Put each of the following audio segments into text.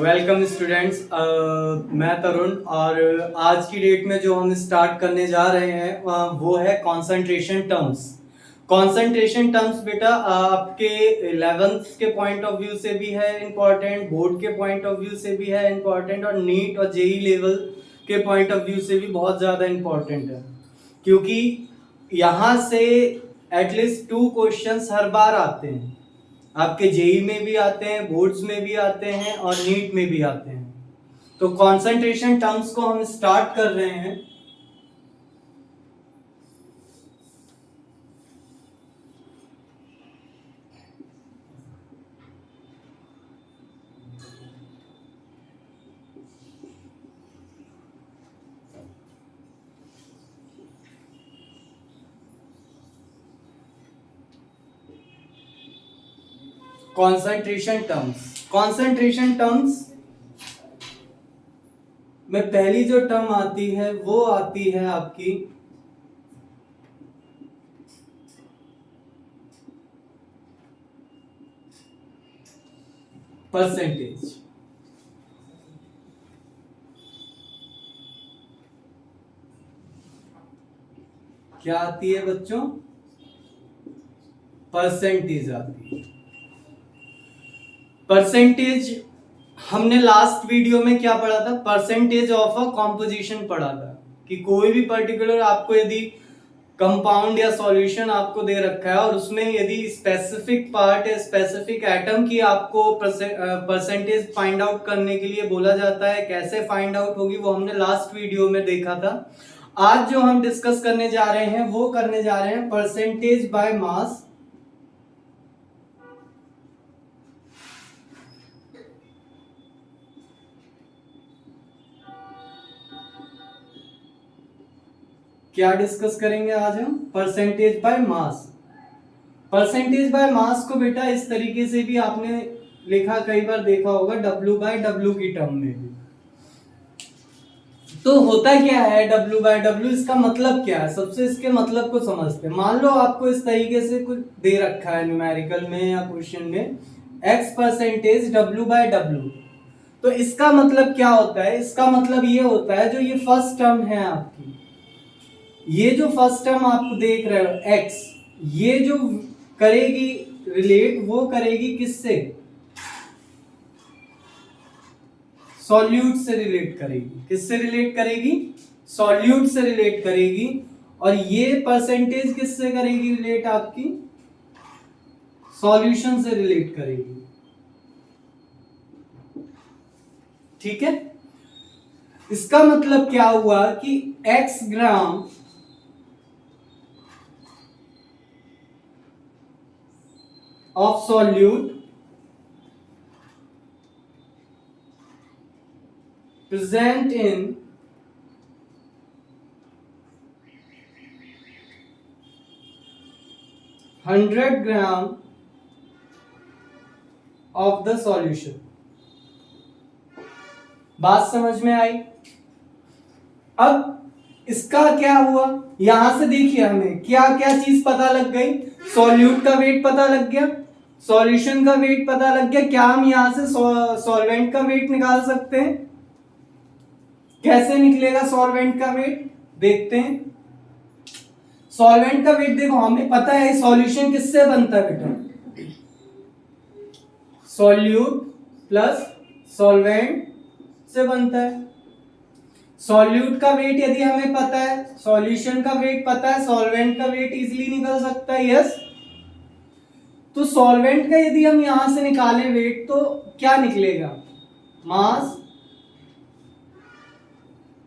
Welcome students. मैं तरुण और आज की डेट में जो हम स्टार्ट करने जा रहे हैं वो है कंसंट्रेशन टर्म्स। कंसंट्रेशन टर्म्स बेटा आपके 11th के पॉइंट ऑफ व्यू से भी है इम्पोर्टेंट, बोर्ड के पॉइंट ऑफ व्यू से भी है इम्पोर्टेंट और नीट और जेई लेवल के पॉइंट ऑफ व्यू से भी बहुत ज़्यादा इम्पोर्टेंट है, क्योंकि यहाँ से एटलीस्ट 2 क्वेश्चंस हर बार आते हैं। आपके जेई में भी आते हैं, बोर्ड्स में भी आते हैं और नीट में भी आते हैं। तो कंसंट्रेशन टर्म्स को हम स्टार्ट कर रहे हैं। कंसंट्रेशन टर्म्स में पहली जो टर्म आती है वो आती है आपकी परसेंटेज। क्या आती है बच्चों? परसेंटेज आती है। परसेंटेज हमने लास्ट वीडियो में क्या पढ़ा था? परसेंटेज ऑफ अ कॉम्पोजिशन पढ़ा था कि कोई भी पर्टिकुलर आपको यदि कंपाउंड या सॉल्यूशन आपको दे रखा है और उसमें यदि स्पेसिफिक पार्ट या स्पेसिफिक एटम की आपको परसेंटेज फाइंड आउट करने के लिए बोला जाता है, कैसे फाइंड आउट होगी वो हमने लास्ट वीडियो में देखा था। आज जो हम डिस्कस करने जा रहे हैं वो करने जा रहे हैं परसेंटेज बाय मास। क्या डिस्कस करेंगे आज हम? Percentage by mass. Percentage by mass को बेटा इस तरीके से भी आपने लिखा कई बार देखा होगा, W/W की टर्म में भी। तो होता क्या है W/W? इसका मतलब क्या है? सबसे इसके मतलब को समझते हैं। मान लो आपको इस तरीके से कुछ दे रखा है न्यूमेरिकल में या क्वेश्चन में X परसेंटेज W/W। तो इसका मतलब क्या होता है? इसका मतलब ये होता है जो ये फर्स्ट टर्म है आपकी, ये जो फर्स्ट टर्म आप देख रहे हो x, ये जो करेगी रिलेट, वो करेगी किससे? सॉल्यूट से रिलेट करेगी। किससे रिलेट करेगी? सॉल्यूट से रिलेट करेगी। और ये परसेंटेज किससे करेगी रिलेट? आपकी सॉल्यूशन से रिलेट करेगी। ठीक है? इसका मतलब क्या हुआ कि x gram of solute present in 100 gram of the solution। बात समझ में आई? अब इसका क्या हुआ? यहां से देखिए हमें क्या क्या चीज पता लग गई। सॉल्यूट का वेट पता लग गया, सॉल्यूशन का वेट पता लग गया। क्या हम यहां से सॉल्वेंट का वेट निकाल सकते हैं? कैसे निकलेगा सॉल्वेंट का वेट? देखते हैं। सॉल्वेंट का वेट देखो, हमें पता है सॉल्यूशन किससे बनता है बेटा? सॉल्यूट प्लस सॉल्वेंट से बनता है। सॉल्यूट का वेट यदि हमें पता है, सॉल्यूशन का वेट पता है, सॉल्वेंट का वेट इजीली निकल सकता है। यस। तो सॉल्वेंट का यदि हम यहां से निकालें वेट तो क्या निकलेगा? मास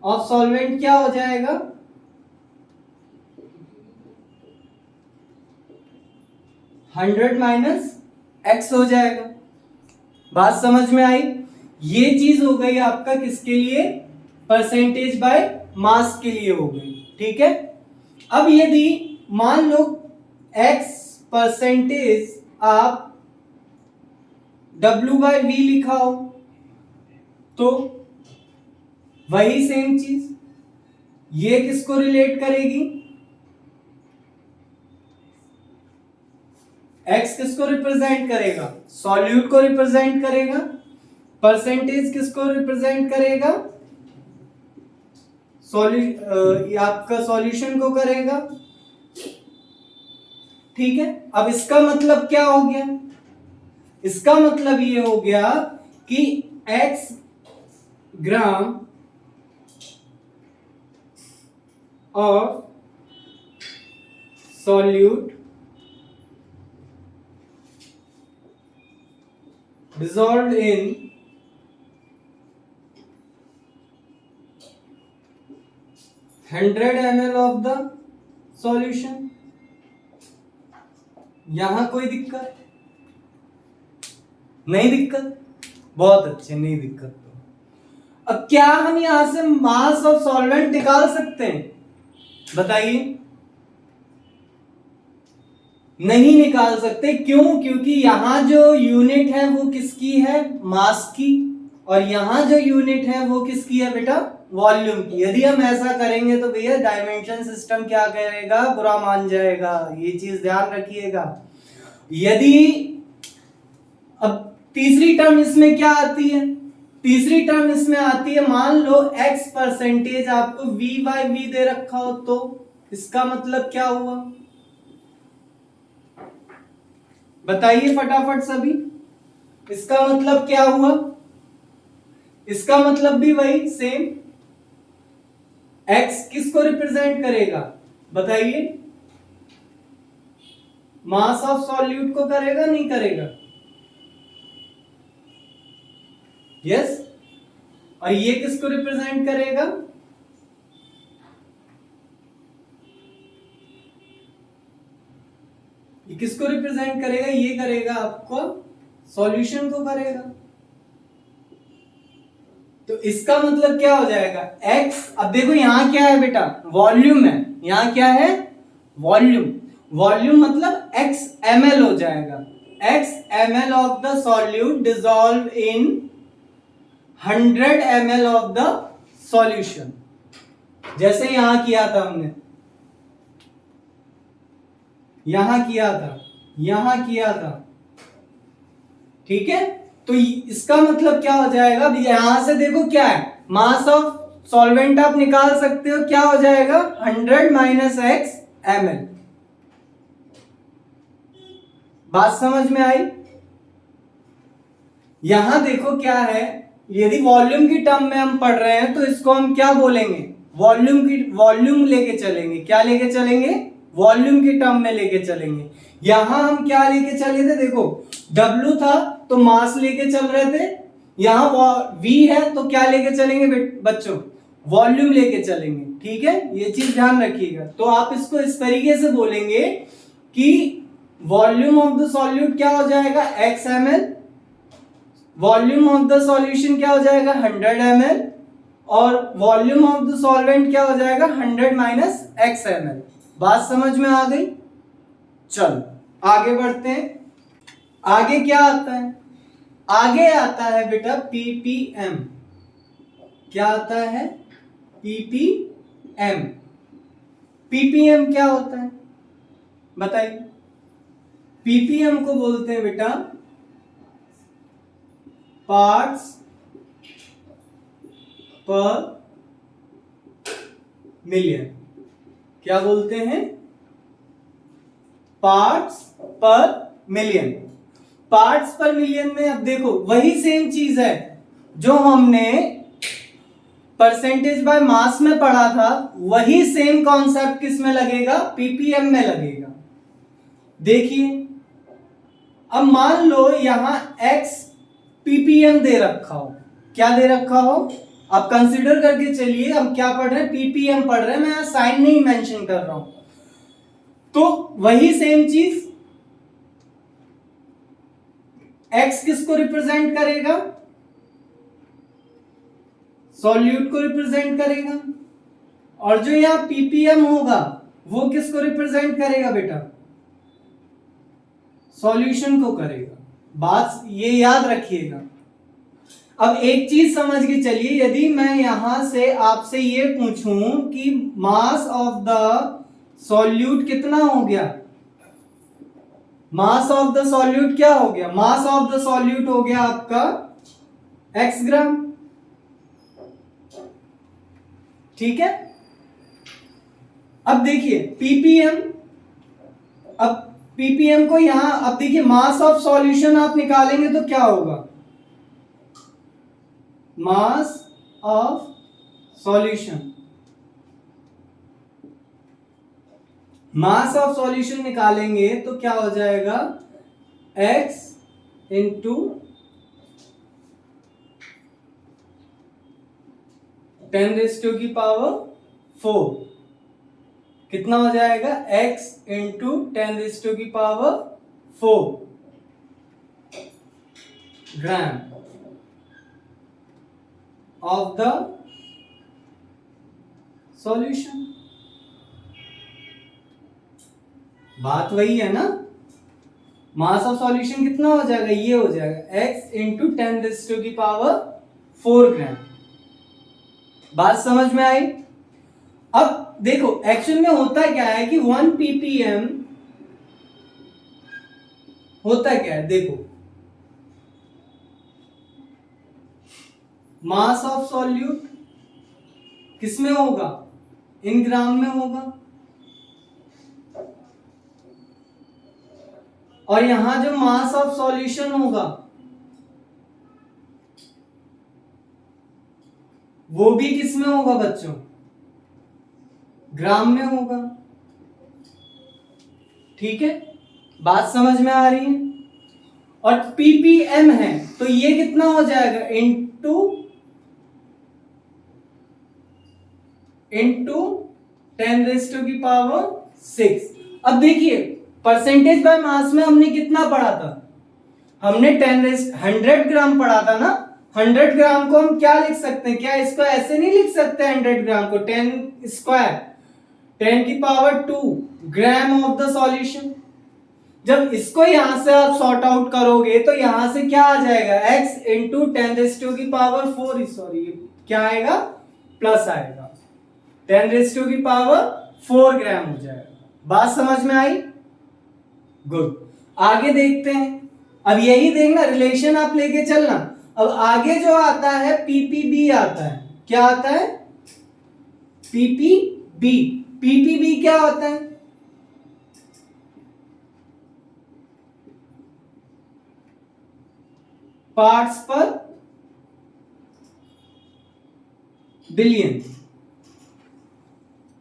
ऑफ सॉल्वेंट क्या हो जाएगा? हंड्रेड माइनस एक्स हो जाएगा। बात समझ में आई? ये चीज हो गई आपका किसके लिए? परसेंटेज बाय मास के लिए हो गई। ठीक है? अब यदि मान लो x परसेंटेज आप W/V लिखा हो तो वही सेम चीज ये किसको रिलेट करेगी, x किसको रिप्रेजेंट करेगा, सॉल्यूट को रिप्रेजेंट करेगा, परसेंटेज किसको रिप्रेजेंट करेगा, आपका सॉल्यूशन को करेगा। ठीक है, अब इसका मतलब क्या हो गया, इसका मतलब ये हो गया कि x gram of solute dissolved in 100 ml of the solution। यहां कोई दिक्कत नहीं, दिक्कत बहुत अच्छे, नहीं दिक्कत। तो अब क्या हम यहां से मास ऑफ सॉल्वेंट निकाल सकते हैं, बताइए। नहीं निकाल सकते, क्यों, क्योंकि यहां जो यूनिट है वो किसकी है, मास की, और यहां जो यूनिट है वो किसकी है बेटा, वॉल्यूम की। यदि हम ऐसा करेंगे तो भैया डायमेंशन सिस्टम क्या करेगा, बुरा मान जाएगा, ये चीज ध्यान रखिएगा। यदि अब तीसरी टर्म इसमें क्या आती है, तीसरी टर्म इसमें आती है, मान लो x परसेंटेज आपको V/V दे रखा हो, तो इसका मतलब क्या हुआ, बताइए फटाफट सभी, इसका मतलब क्या हुआ, इसका मतलब भी वही सेम, x किसको रिप्रेजेंट करेगा, बताइए, मास ऑफ सॉल्यूट को करेगा, नहीं करेगा, यस। और ये किसको रिप्रेजेंट करेगा, ये किसको रिप्रेजेंट करेगा, ये करेगा आपको सॉल्यूशन को करेगा। तो इसका मतलब क्या हो जाएगा, x, अब देखो यहां क्या है बेटा, वॉल्यूम है, यहां क्या है, वॉल्यूम, वॉल्यूम मतलब x ml हो जाएगा, x ml of the solute dissolve in 100 ml of the solution, जैसे यहां किया था हमने, यहां किया था, यहां किया था, ठीक है। तो इसका मतलब क्या हो जाएगा, यहां से देखो क्या है, मास ऑफ सॉल्वेंट आप निकाल सकते हो, क्या हो जाएगा 100 माइनस x ml। बात समझ में आई। यहां देखो क्या है, यदि वॉल्यूम की टर्म में हम पढ़ रहे हैं तो इसको हम क्या बोलेंगे, वॉल्यूम की, वॉल्यूम लेके चलेंगे, क्या लेके चलेंगे, वॉल्यूम की टर्म में लेके चलेंगे। यहां हम क्या लेके चले थे, देखो W था तो मास लेके चल रहे थे, यहां V है तो क्या लेके चलेंगे बच्चों, वॉल्यूम लेके चलेंगे, ठीक है, ये चीज ध्यान रखिएगा। तो आप इसको इस तरीके से बोलेंगे कि वॉल्यूम ऑफ द सॉल्यूट क्या हो जाएगा, x ml, volume of the solution क्या हो जाएगा 100 ml, और वॉल्यूम ऑफ द सॉल्वेंट क्या हो जाएगा 100 माइनस x ml। बात समझ में आ गई। चलो आगे बढ़ते हैं, आगे क्या आता है, आगे आता है बेटा ppm, क्या आता है, ppm। ppm क्या होता है बताइए, ppm को बोलते हैं बेटा पार्ट्स पर मिलियन, क्या बोलते हैं, पार्ट्स पर मिलियन। पार्ट्स पर मिलियन में अब देखो वही सेम चीज है जो हमने परसेंटेज बाय मास में पढ़ा था, वही सेम कॉन्सेप्ट किस में लगेगा, पीपीएम में लगेगा। देखिए अब मान लो यहां x पीपीएम दे रखा हो, क्या दे रखा हो, आप कंसीडर करके चलिए, हम क्या पढ़ रहे हैं, पीपीएम पढ़ रहे हैं, मैं साइन नहीं मेंशन कर रहा हूं। तो वही सेम चीज x किसको रिप्रेजेंट करेगा, सॉल्यूट को रिप्रेजेंट करेगा, और जो यहां पीपीएम होगा वो किसको रिप्रेजेंट करेगा बेटा, सॉल्यूशन को करेगा। बात ये याद रखिएगा। अब एक चीज समझ के चलिए, यदि मैं यहां से आपसे ये पूछूं कि मास ऑफ द सॉल्यूट कितना हो गया, मास ऑफ द सॉल्यूट क्या हो गया, मास ऑफ द सॉल्यूट हो गया आपका x ग्राम। ठीक है, अब देखिए पीपीएम, अब पीपीएम को यहां, अब देखिए मास ऑफ सॉल्यूशन आप निकालेंगे तो क्या होगा, mass of solution, mass of solution निकालेंगे तो क्या हो जाएगा, x इंटू 10⁴ कितना हो जाएगा, x into 10⁴ gram of the solution. बात वही है ना, मास ऑफ सॉल्यूशन कितना हो जाएगा, ये हो जाएगा x इंटू 10⁴ ग्राम। बात समझ में आई। अब देखो एक्चुअल में होता क्या है कि 1 ppm होता क्या है, देखो मास ऑफ सॉल्यूट किस में होगा, इन ग्राम में होगा, और यहां जो मास ऑफ सॉल्यूशन होगा वो भी किस में होगा बच्चों, ग्राम में होगा। ठीक है, बात समझ में आ रही है। और ppm है तो ये कितना हो जाएगा, इंटू 10⁶। अब देखिए परसेंटेज बाय मास में हमने कितना पढ़ा था, हमने 100 ग्राम पढ़ा था ना। 100 ग्राम को हम क्या लिख सकते हैं, क्या इसको ऐसे नहीं लिख सकते 100 ग्राम को 10⁻²⁰ ग्राम ऑफ द सॉल्यूशन। जब इसको यहां से आप सॉर्ट आउट करोगे तो यहां से क्या आ जाएगा, x इंटू 10⁻⁴, सॉरी क्या आएगा, प्लस आएगा, 10⁻⁴ ग्राम हो जाएगा। बात समझ में आई, गुड। आगे देखते हैं, अब यही देखना, रिलेशन आप लेके चलना। अब आगे जो आता है पीपीबी आता है, क्या आता है, पीपीबी। पीपीबी क्या होता है, पार्ट्स पर बिलियन।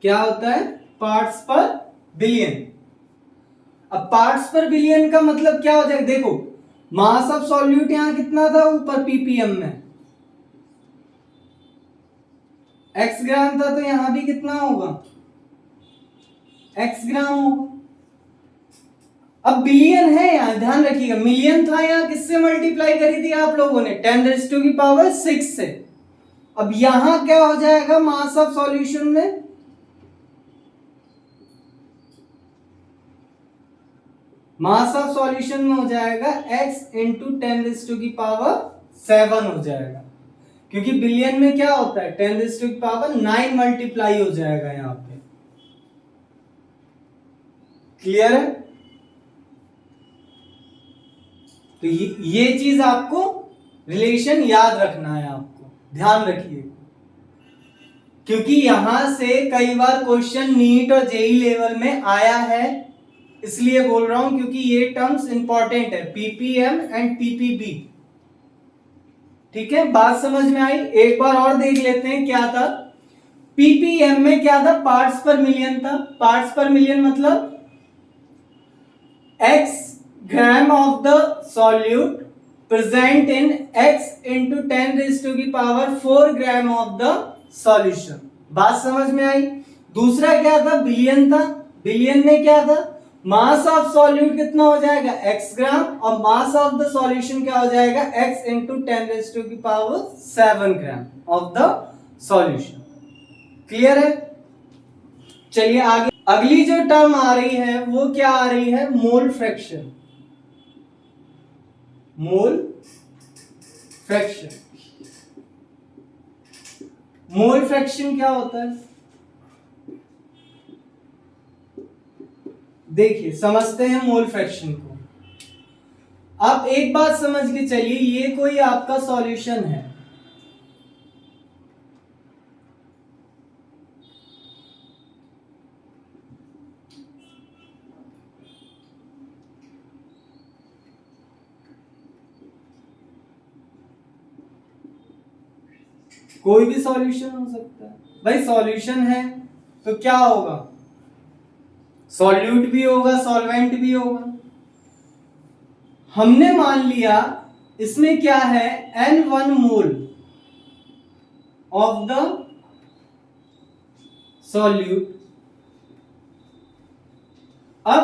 क्या होता है, पार्ट्स पर बिलियन। अब पार्ट्स पर बिलियन का मतलब क्या हो जाएगा, देखो मास ऑफ सॉल्यूट यहां कितना था ऊपर पीपीएम में, x ग्राम था, तो यहां भी कितना होगा, x ग्राम होगा। अब बिलियन है यहां, ध्यान रखिएगा, मिलियन था यहां, किससे मल्टीप्लाई करी थी आप लोगों ने, 10⁻⁶ से। अब यहां क्या हो जाएगा मास ऑफ सॉल्यूशन में, मास ऑफ सॉल्यूशन में हो जाएगा x इंटू 10⁻⁷ हो जाएगा, क्योंकि बिलियन में क्या होता है 10⁹ मल्टीप्लाई हो जाएगा यहां पे। क्लियर है, तो ये चीज आपको रिलेशन याद रखना है, आपको ध्यान रखिए, क्योंकि यहां से कई बार क्वेश्चन नीट और जेई लेवल में आया है, इसलिए बोल रहा हूं, क्योंकि ये टर्म्स इंपॉर्टेंट है, पीपीएम एंड पीपीबी। ठीक है, बात समझ में आई। एक बार और देख लेते हैं क्या था, पीपीएम में क्या था, पार्ट्स पर मिलियन था। पार्ट्स पर मिलियन मतलब x gram of the solute present in x into 10⁻⁴ gram of the solution. बात समझ में आई। दूसरा क्या था, बिलियन था। बिलियन में क्या था, मास ऑफ सॉल्यूट कितना हो जाएगा, x ग्राम, और मास ऑफ द सॉल्यूशन क्या हो जाएगा, x into 10⁻⁷ gram of the solution. Clear है, चलिए आगे। अगली जो टर्म आ रही है वो क्या आ रही है, mole fraction. Mole fraction. Mole fraction क्या होता है? देखिए समझते हैं मोल फ्रैक्शन को। आप एक बात समझ के चलिए, ये कोई आपका सॉल्यूशन है, कोई भी सॉल्यूशन हो सकता है भाई। सॉल्यूशन है तो क्या होगा? सॉल्यूट भी होगा, सॉल्वेंट भी होगा। हमने मान लिया इसमें क्या है, N1 mole of the solute. अब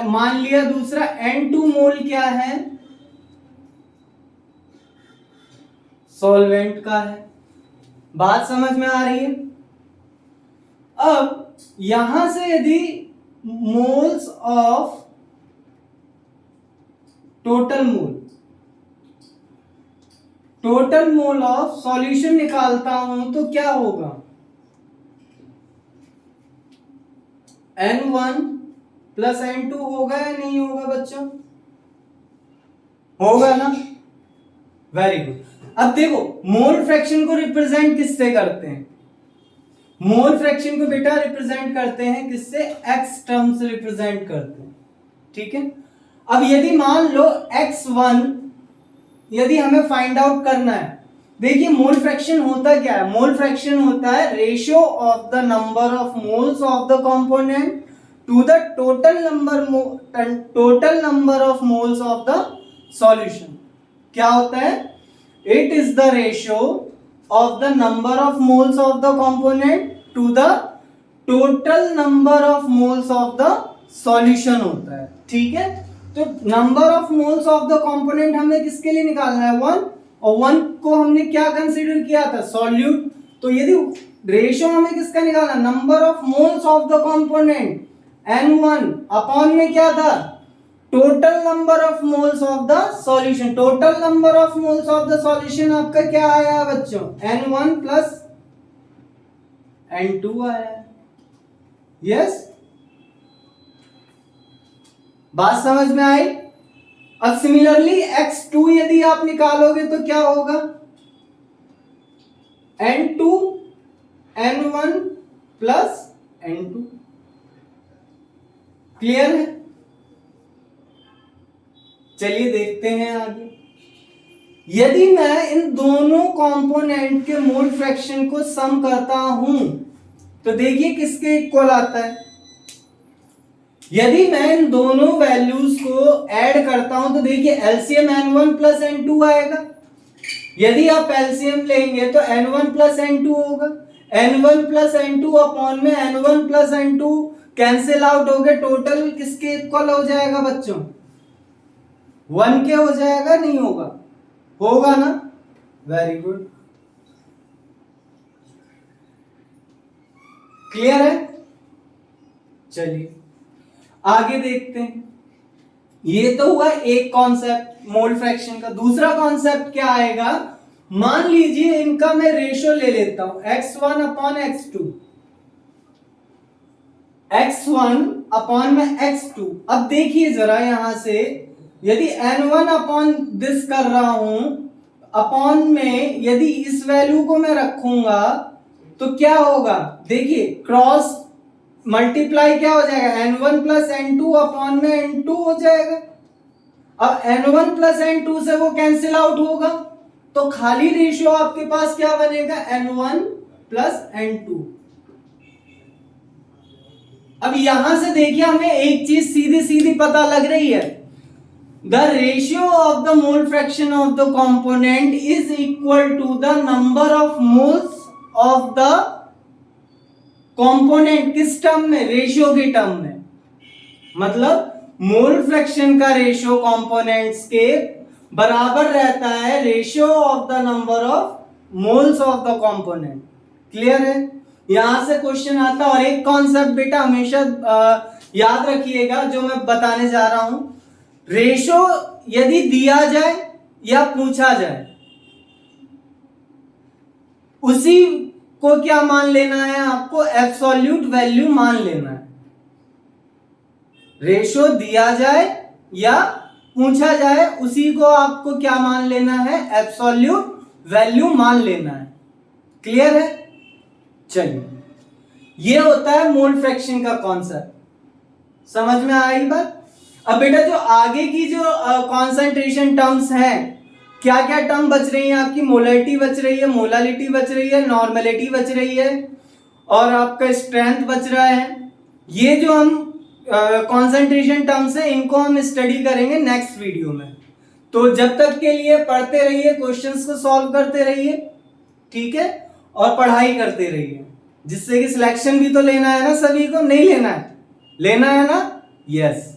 मान लिया दूसरा N2 मोल क्या है, सॉल्वेंट का है। बात समझ में आ रही है? अब यहां से यदि moles of total mole of solution निकालता हूं तो क्या होगा, N1 प्लस N2 होगा या नहीं होगा बच्चों? होगा ना। Very good. अब देखो मोल फ्रैक्शन को रिप्रेजेंट किससे करते हैं? मोल फ्रैक्शन को बेटा रिप्रेजेंट करते हैं किससे? x टर्म से रिप्रेजेंट करते हैं। ठीक है। अब यदि मान लो x1 यदि हमें फाइंड आउट करना है, देखिए मोल फ्रैक्शन होता क्या है? मोल फ्रैक्शन होता है ratio of the number of moles of the component to the total number of moles of the solution. क्या होता है? It is the ratio of the number of moles of the component to the total number of moles of the solution होता है। ठीक है। तो number of moles of the component हमें किसके लिए निकालना है? 1, और 1 को हमने क्या कंसीडर किया था? सॉल्यूट। तो यदि रेशियो हमें किसका निकालना? Number of moles of the component N1 upon में क्या था? Total number of moles of the solution. Total number of moles of the solution आपका क्या आया बच्चों? N1 प्लस N2 आया। यस, बात समझ में आई? अब सिमिलरली x2 यदि आप निकालोगे तो क्या होगा? N2 N1 plus N2। Clear है? चलिए देखते हैं आगे। यदि मैं इन दोनों कंपोनेंट के मोल फ्रैक्शन को सम करता हूं तो देखिए किसके इक्वल आता है। यदि मैं इन दोनों वैल्यूज को ऐड करता हूं तो देखिए एलसीएम N1 प्लस N2 आएगा। यदि आप एलसीएम लेंगे तो N1 प्लस N2 होगा। N1 प्लस N2 अपॉन में N1 plus N2 cancel out हो गए। टोटल किसके इक्वल हो जाएगा बच्चों? 1 के हो जाएगा, नहीं होगा? होगा ना। वेरी गुड, क्लियर है? चलिए आगे देखते हैं। ये तो हुआ एक कॉन्सेप्ट मोल फ्रैक्शन का। दूसरा कॉन्सेप्ट क्या आएगा? मान लीजिए इनका मैं रेशियो ले लेता हूं x1 upon x2, x1 upon में x2। अब देखिए जरा यहां से, यदि N1 अपॉन दिस कर रहा हूं अपॉन में यदि इस वैल्यू को मैं रखूंगा तो क्या होगा? देखिए क्रॉस मल्टीप्लाई क्या हो जाएगा? N1 प्लस N2 अपॉन में N2 हो जाएगा। अब N1 प्लस N2 से वो कैंसिल आउट होगा तो खाली रेशियो आपके पास क्या बनेगा? N1 plus N2। अब यहां से देखिए हमें एक चीज सीधी सीधी पता लग रही है, the ratio of the mole fraction of the component is equal to the number of moles of the component. किस टर्म में? रेशियो के टर्म में। मतलब मोल फ्रैक्शन का रेशियो कंपोनेंट्स के बराबर रहता है ratio of the number of moles of the component. Clear है? यहां से क्वेश्चन आता है। और एक कॉन्सेप्ट बेटा हमेशा याद रखिएगा जो मैं बताने जा रहा हूं, रेशो यदि दिया जाए या पूछा जाए, उसी को क्या मान लेना है, आपको एब्सोल्यूट वैल्यू मान लेना है। रेशो दिया जाए या पूछा जाए, उसी को आपको क्या मान लेना है, एब्सोल्यूट वैल्यू मान लेना है। क्लियर है? चलिए, ये होता है मोल फ्रैक्शन का कॉन्सेप्ट। समझ में आई बात? अब बेटा जो आगे की जो कॉन्सेंट्रेशन टर्म्स हैं, क्या क्या टर्म बच रही है आपकी, मोलरिटी बच रही है, मोलालिटी बच रही है, नॉर्मेलिटी बच रही है, और आपका स्ट्रेंथ बच रहा है। ये जो हम कॉन्सेंट्रेशन टर्म्स है, इनको हम स्टडी करेंगे नेक्स्ट वीडियो में। तो जब तक के लिए पढ़ते रहिए, क्वेश्चंस को सॉल्व करते रहिए, ठीक है, और पढ़ाई करते रहिए, जिससे कि सिलेक्शन भी तो लेना है ना, सभी को नहीं लेना है, लेना है ना? यस।